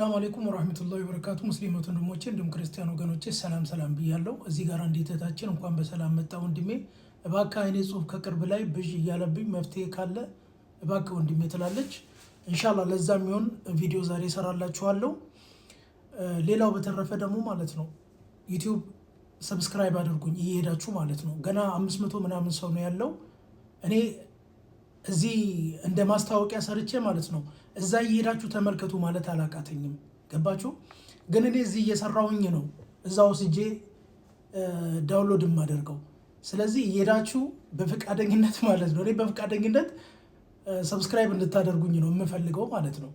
ሰላም አለይኩም ወራህመቱላሂ ወበረካቱ። ሙስሊም ወንድሞቼ እንዲሁም ክርስቲያን ወገኖቼ ሰላም ብያለሁ። እዚህ ጋር አንዲት እህታችን እንኳን በሰላም መጣ ወንድሜ፣ እባክህ አይኔ ጽሁፍ ከቅርብ ላይ ብዥ እያለብኝ መፍትሄ ካለ እባክህ ወንድሜ ትላለች። ኢንሻአላህ ለዛ የሚሆን ቪዲዮ ዛሬ እሰራላችኋለሁ። ሌላው በተረፈ ደግሞ ማለት ነው ዩቲዩብ ሰብስክራይብ አድርጉኝ እየሄዳችሁ ማለት ነው። ገና 500 ምናምን ሰው ነው ያለው። እኔ እዚህ እንደ ማስታወቂያ ሰርቼ ማለት ነው እዛ እየሄዳችሁ ተመልከቱ ማለት አላቃተኝም። ገባችሁ? ግን እኔ እዚህ እየሰራሁኝ ነው እዛ ወስጄ ዳውንሎድ የማደርገው። ስለዚህ እየሄዳችሁ በፈቃደኝነት ማለት ነው እኔ በፈቃደኝነት ሰብስክራይብ እንድታደርጉኝ ነው የምፈልገው ማለት ነው።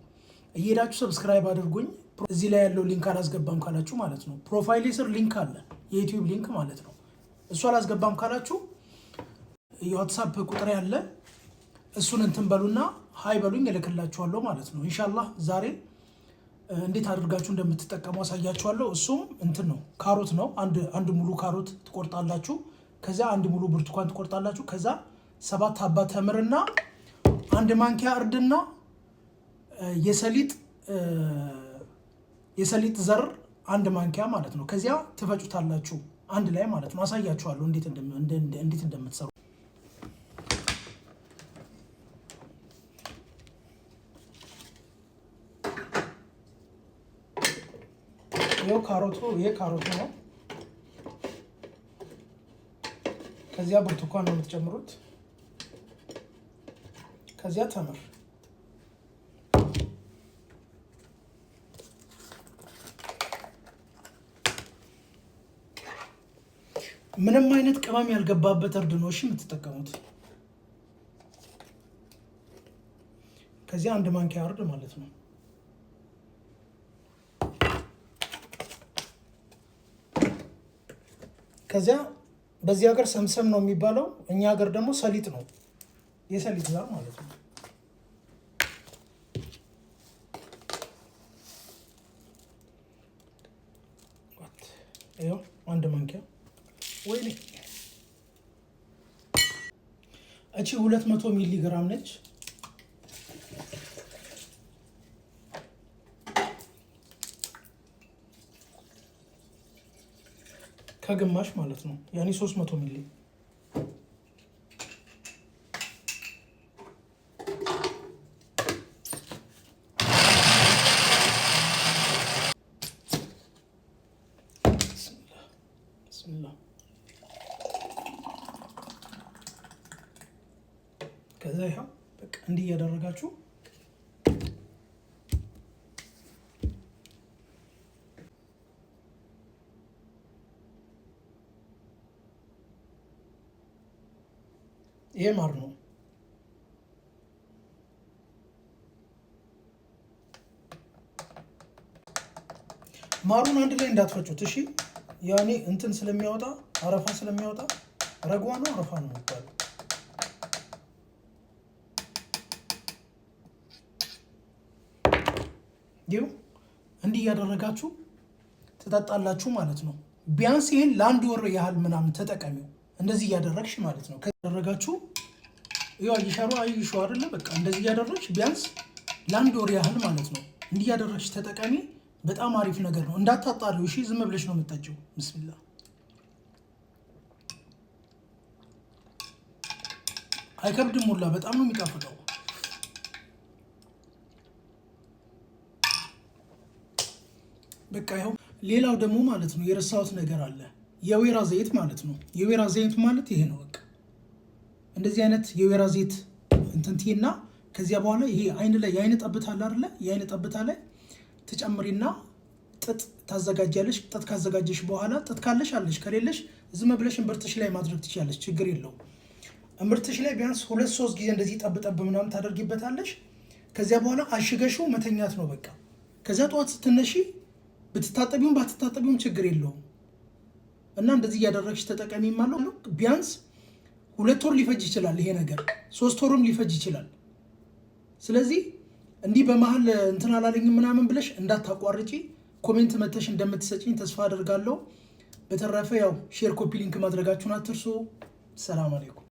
እየሄዳችሁ ሰብስክራይብ አድርጉኝ። እዚህ ላይ ያለው ሊንክ አላስገባም ካላችሁ ማለት ነው ፕሮፋይሌ ስር ሊንክ አለ፣ የዩቲዩብ ሊንክ ማለት ነው። እሱ አላስገባም ካላችሁ የዋትስአፕ ቁጥር ያለ እሱን እንትን በሉና ሃይ በሉኝ እልክላችኋለሁ ማለት ነው። ኢንሻአላህ ዛሬ እንዴት አድርጋችሁ እንደምትጠቀሙ አሳያችኋለሁ። እሱም እንትን ነው ካሮት ነው። አንድ ሙሉ ካሮት ትቆርጣላችሁ። ከዛ አንድ ሙሉ ብርቱካን ትቆርጣላችሁ። ከዛ 7 ሀባ ተምርና 1 ማንኪያ እርድና የሰሊጥ ዘር 1 ማንኪያ ማለት ነው። ከዚያ ትፈጩታላችሁ አንድ ላይ ማለት ነው። አሳያችኋለሁ እንዴት እንደምትሰሩ። ይሄ ካሮቱ ነው። ከዚያ ብርቱካን ነው የምትጨምሩት። ከዚያ ተምር፣ ምንም አይነት ቅመም ያልገባበት እርድ ነው እሺ የምትጠቀሙት። ከዚያ 1 ማንኪያ እርድ ማለት ነው። ከዚያ በዚህ ሀገር ሰምሰም ነው የሚባለው፣ እኛ ሀገር ደግሞ ሰሊጥ ነው፣ የሰሊጥ ዘር ማለት ነው። ይኸው 1 ማንኪያ ወይኔ፣ እቺ 200 ሚሊ ግራም ነች። ከግማሽ ማለት ነው ያኔ 300 ሚሊ። ብስሚላህ። ከዛ ይኸው በቃ እንዲህ እያደረጋችሁ ይሄ ማር ነው። ማሩን አንድ ላይ እንዳትፈጩት እሺ። ያኔ እንትን ስለሚያወጣ አረፋ ስለሚያወጣ ረግዋ ነው አረፋ ነው የሚባለው። ይኸው እንዲህ እያደረጋችሁ ትጠጣላችሁ ማለት ነው። ቢያንስ ይሄን ለ1 ወር ያህል ምናምን ተጠቀሚው። እንደዚህ እያደረግሽ ማለት ነው። ከደረጋችሁ ይኸው አይሻሩ አይደለ? በቃ እንደዚህ እያደረግሽ ቢያንስ ለ1 ወር ያህል ማለት ነው። እንዲህ እያደረግሽ ተጠቀሚ። በጣም አሪፍ ነገር ነው። እንዳታጣሪው እሺ። ዝም ብለሽ ነው የምትጠጪው። ቢስሚላህ። አይከብድም ሁላ፣ በጣም ነው የሚጣፍጠው። በቃ ይኸው። ሌላው ደግሞ ማለት ነው የረሳሁት ነገር አለ። የወይራ ዘይት ማለት ነው። የወይራ ዘይት ማለት ይሄ ነው። በቃ እንደዚህ አይነት የወይራ ዘይት እንትንቲና ከዚያ በኋላ ይሄ የአይን ጠብታ አለ አይደለ? የአይን ጠብታ ላይ ትጨምሪና ጥጥ ታዘጋጃለሽ። ጥጥ ካዘጋጀሽ በኋላ ጥጥ ካለሽ አለሽ፣ ከሌለሽ ዝም ብለሽ እምብርትሽ ላይ ማድረግ ትችላለሽ። ችግር የለውም። እምብርትሽ ላይ ቢያንስ 2-3 ጊዜ እንደዚህ ጠብ ምናምን ታደርጊበታለሽ። ከዚያ በኋላ አሽገሽው መተኛት ነው በቃ። ከዚያ ጠዋት ስትነሺ ብትታጠቢውም ባትታጠቢውም ችግር የለውም። እና እንደዚህ እያደረግሽ ተጠቀሚ ማለት ነው። ቢያንስ 2 ወር ሊፈጅ ይችላል ይሄ ነገር፣ 3 ወርም ሊፈጅ ይችላል። ስለዚህ እንዲህ በመሀል እንትን አላለኝ ምናምን ብለሽ እንዳታቋርጪ። ኮሜንት መተሽ እንደምትሰጪኝ ተስፋ አደርጋለሁ። በተረፈ ያው ሼር፣ ኮፒ ሊንክ ማድረጋችሁን አትርሱ። ሰላም አለይኩም።